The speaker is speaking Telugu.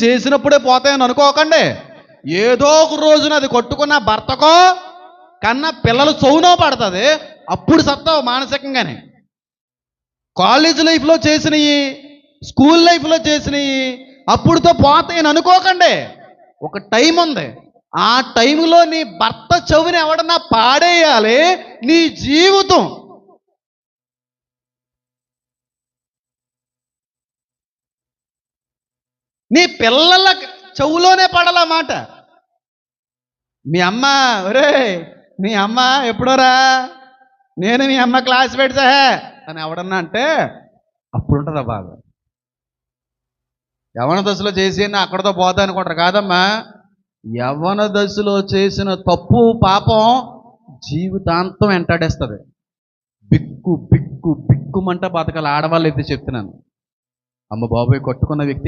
చేసినప్పుడే పోతాయని అనుకోకండి. ఏదో ఒక రోజున అది కొట్టుకున్న భర్తకో కన్నా పిల్లల చౌనో పడుతుంది, అప్పుడు సత్తావు మానసికంగానే. కాలేజ్ లైఫ్లో చేసినవి, స్కూల్ లైఫ్లో చేసినవి అప్పుడుతో పోతాయని అనుకోకండి. ఒక టైం ఉంది. ఆ టైంలో నీ భర్త చెవిని ఎవడన్నా పాడేయాలి. నీ జీవితం నీ పిల్లల చెవులోనే పడాల మాట. మీ అమ్మ, ఒరే మీ అమ్మ ఎప్పుడోరా, నేను మీ అమ్మ క్లాస్ పెడతా అని ఎవడన్నా అంటే అప్పుడు ఉంటుందా బాధ. యవ్వన దశలో చేసి అక్కడితో పోతా అనుకుంటారు. కాదమ్మా, యవ్వన దశలో చేసిన తప్పు పాపం జీవితాంతం వెంటాడేస్తుంది. బిక్కు బిక్కు బిక్కుమంట బతకాలి. ఆడవాళ్ళు అయితే చెప్తున్నాను, అమ్మ బాబోయ్ కొట్టుకున్న వ్యక్తి